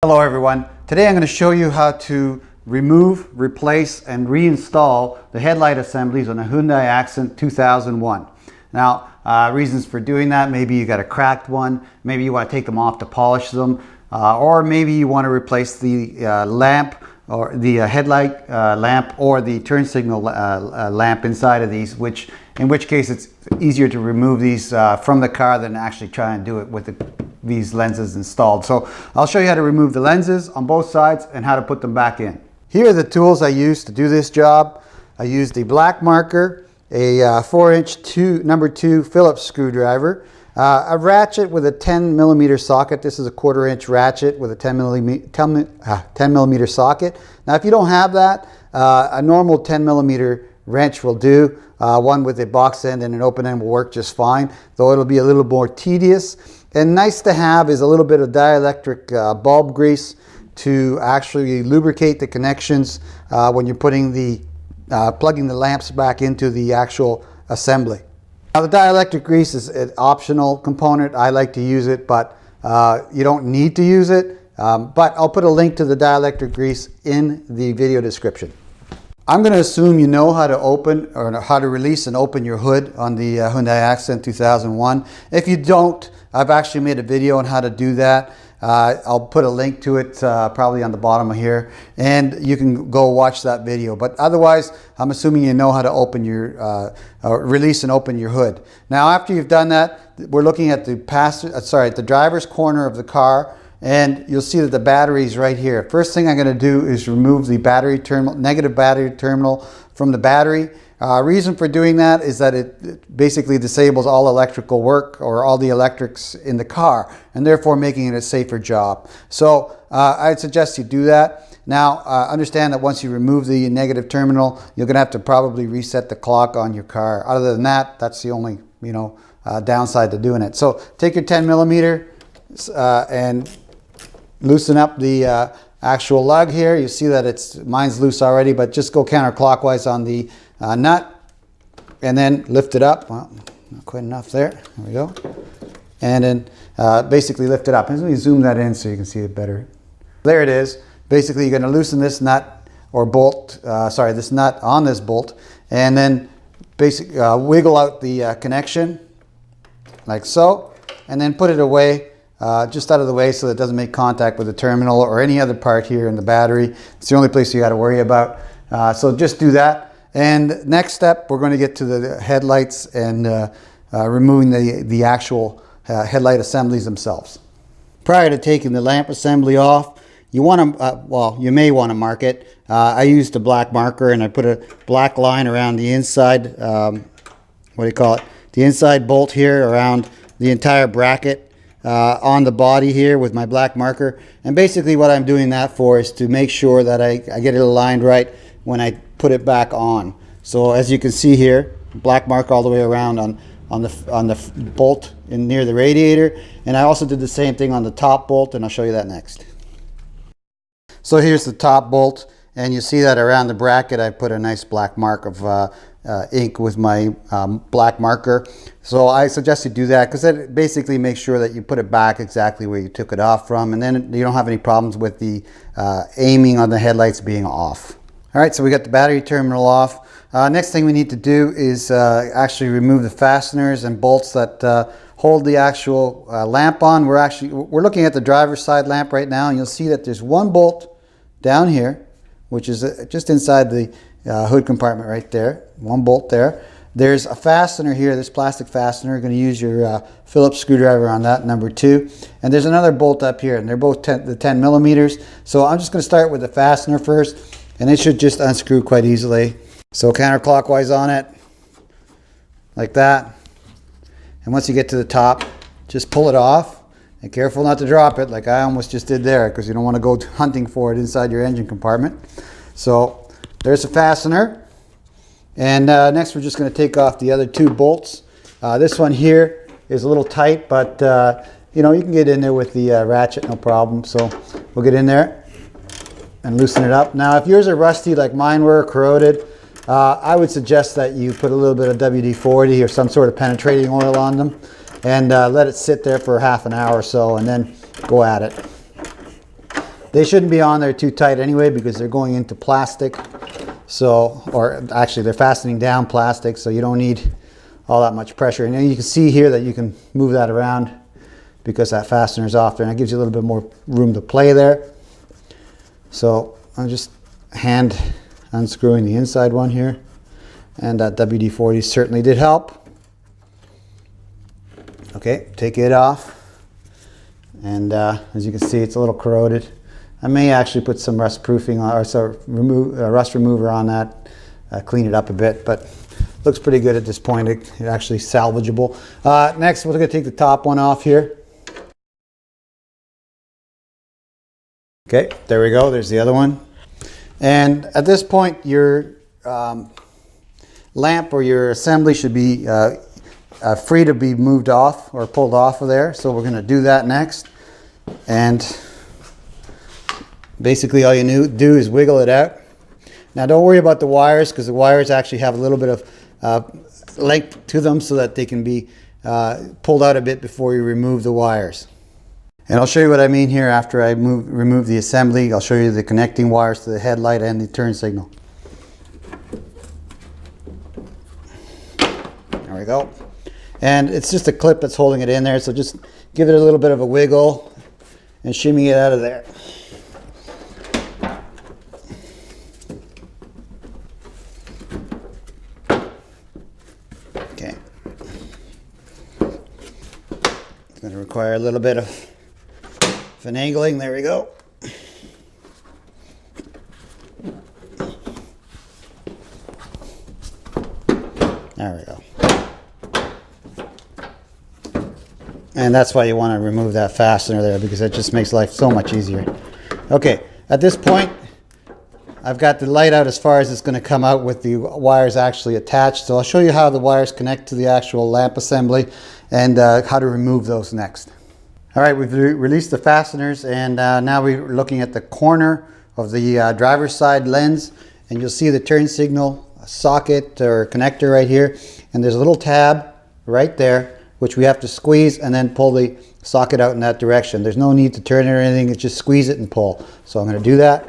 Hello everyone. Today I'm going to show you how to remove, replace, and reinstall the headlight assemblies on a Hyundai Accent 2001. Now, reasons for doing that: maybe you got a cracked one, maybe you want to take them off to polish them, or maybe you want to replace the lamp or the headlight lamp or the turn signal lamp inside of these, in which case it's easier to remove these from the car than actually try and do it with these lenses installed. So I'll show you how to remove the lenses on both sides and how to put them back in. Here are the tools I used to do this job. I used a black marker, a 4-inch number 2 Phillips screwdriver, a ratchet with a 10 millimeter socket. This is a 1/4 inch ratchet with a 10 millimeter socket. Now if you don't have that, a normal 10 millimeter wrench will do. One with a box end and an open end will work just fine, though it'll be a little more tedious. And nice to have is a little bit of dielectric bulb grease to actually lubricate the connections when you're putting plugging the lamps back into the actual assembly. Now the dielectric grease is an optional component. I like to use it, but you don't need to use it. But I'll put a link to the dielectric grease in the video description. I'm going to assume you know how to open or how to release and open your hood on the Hyundai Accent 2001. If you don't, I've actually made a video on how to do that. I'll put a link to it probably on the bottom of here, and you can go watch that video. But otherwise, I'm assuming you know how to open your release and open your hood. Now, after you've done that, we're looking at the driver's corner of the car. And you'll see that the battery is right here. First thing I'm going to do is remove the battery terminal, negative battery terminal from the battery. Reason for doing that is that it basically disables all electrical work or all the electrics in the car, and therefore making it a safer job. So I'd suggest you do that. Now understand that once you remove the negative terminal, you're going to have to probably reset the clock on your car. Other than that, that's the only downside to doing it. So take your 10 millimeter and loosen up the actual lug here. You see that mine's loose already, but just go counterclockwise on the nut and then lift it up. Well, not quite enough there. There we go. And then basically lift it up. Let me zoom that in so you can see it better. There it is. Basically, you're going to loosen this nut or bolt, this nut on this bolt, and then basically wiggle out the connection like so, and then put it away. Just out of the way so that it doesn't make contact with the terminal or any other part here in the battery. It's the only place you got to worry about. So just do that. And next step, we're going to get to the headlights and removing the actual headlight assemblies themselves. Prior to taking the lamp assembly off, you want to, you may want to mark it. I used a black marker and I put a black line around the inside, the inside bolt here around the entire bracket. On the body here with my black marker, and basically what I'm doing that for is to make sure that I get it aligned right when I put it back on. So as you can see here, black mark all the way around on the bolt near the radiator, and I also did the same thing on the top bolt, and I'll show you that next. So here's the top bolt, and you see that around the bracket I put a nice black mark of ink with my black marker. So I suggest you do that because it basically makes sure that you put it back exactly where you took it off from, and then you don't have any problems with the aiming on the headlights being off. All right, so we got the battery terminal off. Next thing we need to do is actually remove the fasteners and bolts that hold the actual lamp on. We're looking at the driver's side lamp right now, and you'll see that there's one bolt down here, which is just inside the hood compartment right there. One bolt there. There's a fastener here, this plastic fastener. You're going to use your Phillips screwdriver on that, number 2. And there's another bolt up here, and they're both the 10 millimeters. So I'm just going to start with the fastener first, and it should just unscrew quite easily. So counterclockwise on it, like that. And once you get to the top, just pull it off. And careful not to drop it like I almost just did there, because you don't want to go hunting for it inside your engine compartment. So there's a fastener. And next we're just going to take off the other 2 bolts. This one here is a little tight, but you can get in there with the ratchet, no problem. So we'll get in there and loosen it up. Now if yours are rusty like mine were, corroded, I would suggest that you put a little bit of WD-40 or some sort of penetrating oil on them and let it sit there for half an hour or so, and then go at it. They shouldn't be on there too tight anyway because they're going into plastic. So, or actually they're fastening down plastic, so you don't need all that much pressure. And then you can see here that you can move that around because that fastener is off there, and it gives you a little bit more room to play there. So I'm just hand unscrewing the inside one here, and that WD-40 certainly did help. Okay, take it off, and as you can see, it's a little corroded. I may actually put some rust proofing or rust remover on that, clean it up a bit, but looks pretty good at this point. It's actually salvageable. Next, we're going to take the top one off here. Okay, there we go. There's the other one. And at this point, your lamp or your assembly should be free to be moved off or pulled off of there. So we're going to do that next. And basically all you do is wiggle it out. Now don't worry about the wires, because the wires actually have a little bit of length to them so that they can be pulled out a bit before you remove the wires. And I'll show you what I mean here after I remove the assembly. I'll show you the connecting wires to the headlight and the turn signal. There we go. And it's just a clip that's holding it in there, so just give it a little bit of a wiggle and shimmy it out of there. Okay. It's going to require a little bit of finagling. There we go. There we go. And that's why you want to remove that fastener there, because it just makes life so much easier. Okay, at this point, I've got the light out as far as it's going to come out with the wires actually attached. So I'll show you how the wires connect to the actual lamp assembly and how to remove those next. All right, we've released the fasteners, and now we're looking at the corner of the driver's side lens, and you'll see the turn signal socket or connector right here, and there's a little tab right there which we have to squeeze and then pull the socket out in that direction. There's no need to turn it or anything, it's just squeeze it and pull. So I'm going to do that.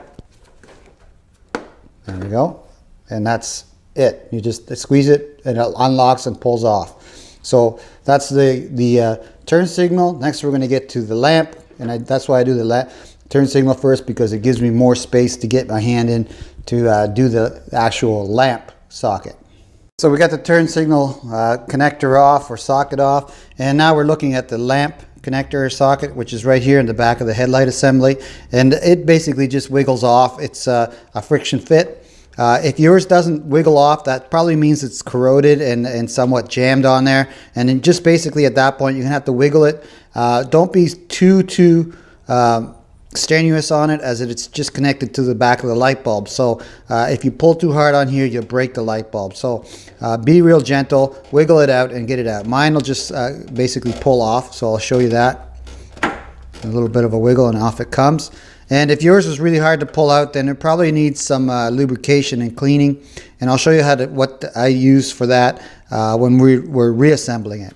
There we go, and that's it. You just squeeze it and it unlocks and pulls off. So that's the turn signal. Next we're going to get to the lamp, and that's why I do the turn signal first, because it gives me more space to get my hand in to do the actual lamp socket. So we got the turn signal connector off or socket off, and now we're looking at the lamp connector or socket, which is right here in the back of the headlight assembly, and it basically just wiggles off. It's a friction fit. If yours doesn't wiggle off, that probably means it's corroded and somewhat jammed on there, and then just basically at that point you're gonna have to wiggle it. Don't be too strenuous on it, as it's just connected to the back of the light bulb. So if you pull too hard on here, you'll break the light bulb. So be real gentle, wiggle it out and get it out. Mine will just basically pull off, so I'll show you that. A little bit of a wiggle and off it comes. And if yours is really hard to pull out, then it probably needs some lubrication and cleaning, and I'll show you what I use for that when we're reassembling it.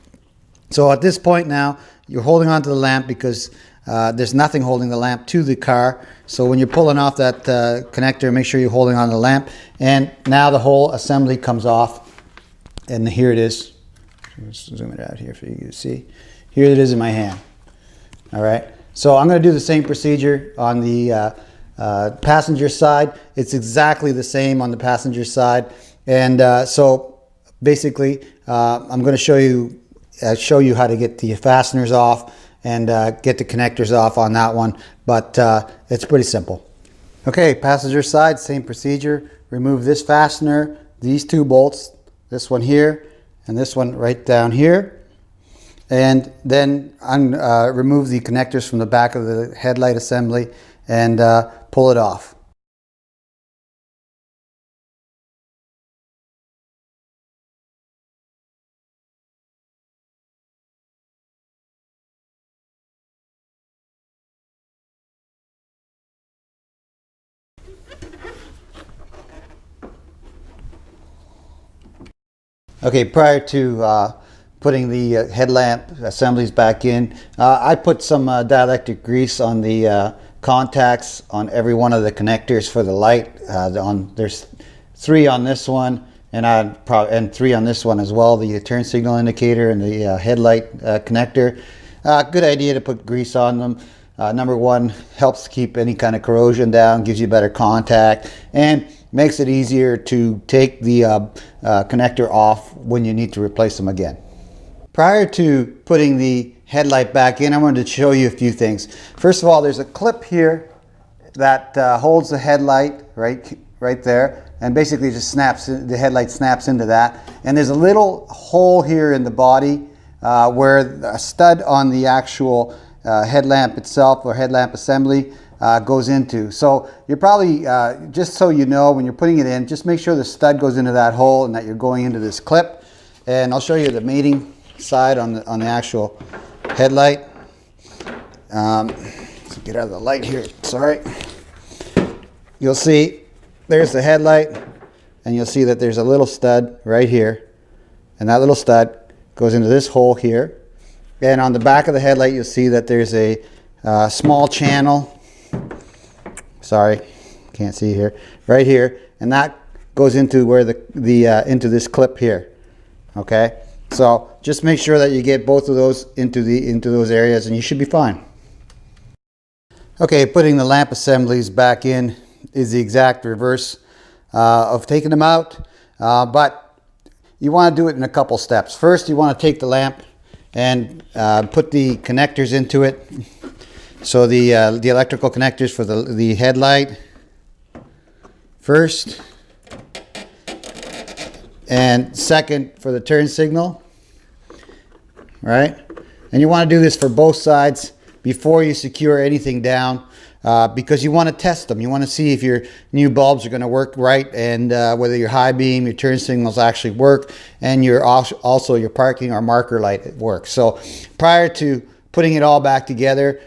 So at this point now, you're holding onto the lamp because there's nothing holding the lamp to the car. So when you're pulling off that connector, make sure you're holding on the lamp. And now the whole assembly comes off. And here it is. Let's zoom it out here for you to see. Here it is in my hand. All right. So I'm going to do the same procedure on the passenger side. It's exactly the same on the passenger side. And so basically, I'm going to show you how to get the fasteners off and get the connectors off on that one, but it's pretty simple. Okay, passenger side, same procedure. Remove this fastener, these two bolts, this one here, and this one right down here. And then remove the connectors from the back of the headlight assembly and pull it off. Okay, prior to putting the headlamp assemblies back in, I put some dielectric grease on the contacts on every one of the connectors for the light. There's 3 on this one, and 3 on this one as well, the turn signal indicator and the headlight connector. Good idea to put grease on them. Number one, helps keep any kind of corrosion down, gives you better contact, and makes it easier to take the connector off when you need to replace them again. Prior to putting the headlight back in, I wanted to show you a few things. First of all, there's a clip here that holds the headlight right there, and basically just the headlight snaps into that. And there's a little hole here in the body where a stud on the actual headlamp itself or headlamp assembly goes into. So you're probably, just so you know, when you're putting it in, just make sure the stud goes into that hole and that you're going into this clip. And I'll show you the mating side on the actual headlight. Let's get out of the light here, sorry. You'll see there's the headlight, and you'll see that there's a little stud right here, and that little stud goes into this hole here. And on the back of the headlight, you'll see that there's a small channel. Sorry, can't see here. Right here, and that goes into where into this clip here. Okay, so just make sure that you get both of those into those areas, and you should be fine. Okay, putting the lamp assemblies back in is the exact reverse of taking them out, but you want to do it in a couple steps. First, you want to take the lamp and put the connectors into it. So the electrical connectors for the headlight first, and second for the turn signal, right? And you want to do this for both sides before you secure anything down, because you want to test them. You want to see if your new bulbs are going to work right, and whether your high beam, your turn signals actually work, and also your parking or marker light works. So prior to putting it all back together,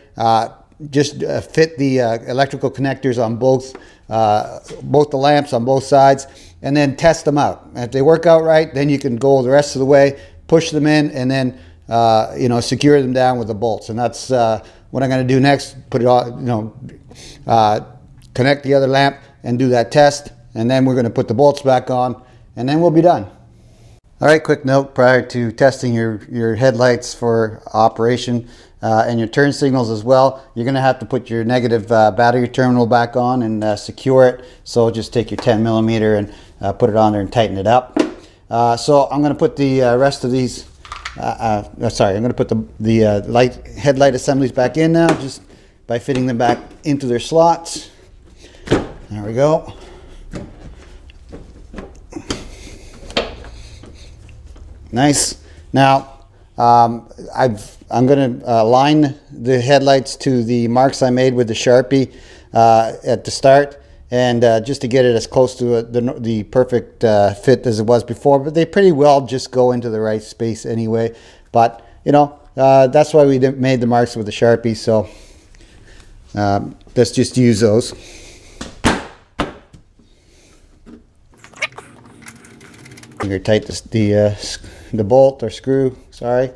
just fit the electrical connectors on both the lamps on both sides, and then test them out. If they work out right, then you can go the rest of the way, push them in, and then secure them down with the bolts. And that's what I'm going to do next. Put it all, connect the other lamp and do that test, and then we're going to put the bolts back on, and then we'll be done. All right, quick note prior to testing your headlights for operation and your turn signals as well, you're going to have to put your negative battery terminal back on and secure it. So just take your 10 millimeter and put it on there and tighten it up. So I'm going to put the rest of these, I'm going to put the headlight assemblies back in now, just by fitting them back into their slots. There we go. Nice. Now I'm going to line the headlights to the marks I made with the Sharpie at the start, and just to get it as close to the perfect fit as it was before. But they pretty well just go into the right space anyway. But that's why we made the marks with the Sharpie. So let's just use those. Finger tight the bolt or screw, sorry.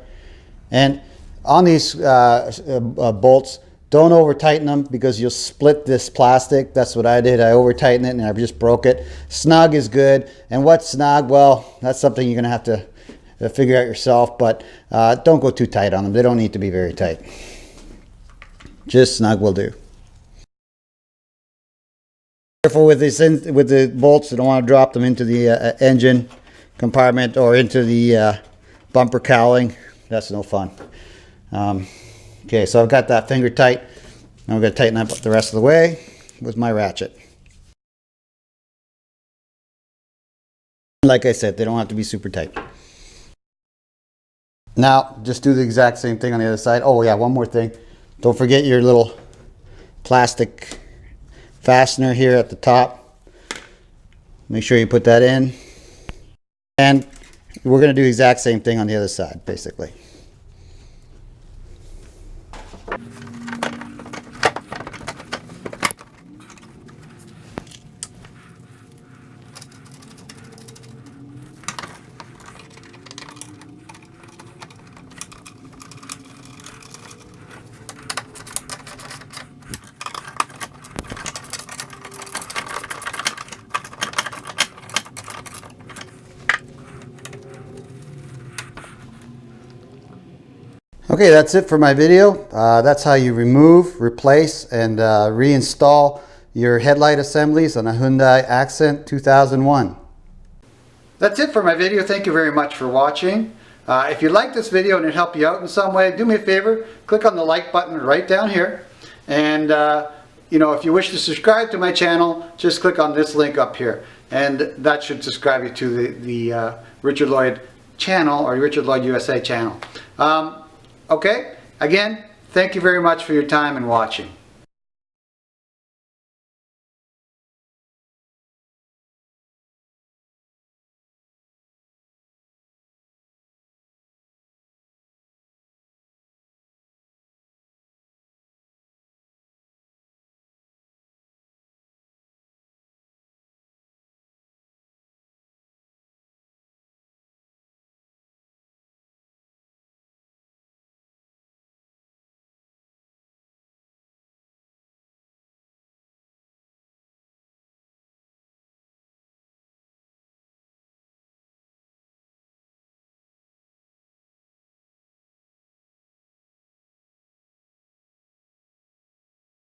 And on these bolts, don't over tighten them, because you'll split this plastic. That's what I did. I over tightened it and I just broke it. Snug is good. And what's snug? Well, that's something you're going to have to figure out yourself, but don't go too tight on them. They don't need to be very tight. Just snug will do. Careful with the bolts. You don't want to drop them into the engine compartment or into the bumper cowling. That's no fun. Okay, so I've got that finger tight. Now I'm going to tighten up the rest of the way with my ratchet. Like I said, they don't have to be super tight. Now, just do the exact same thing on the other side. Oh yeah, one more thing. Don't forget your little plastic fastener here at the top. Make sure you put that in. And we're going to do the exact same thing on the other side, basically. Okay, that's it for my video. That's how you remove, replace, and reinstall your headlight assemblies on a Hyundai Accent 2001. That's it for my video. Thank you very much for watching. If you like this video and it helped you out in some way, do me a favor, click on the like button right down here. And you know, if you wish to subscribe to my channel, just click on this link up here. And that should subscribe you to the Richard Lloyd channel, or Richard Lloyd USA channel. Okay, again, thank you very much for your time and watching.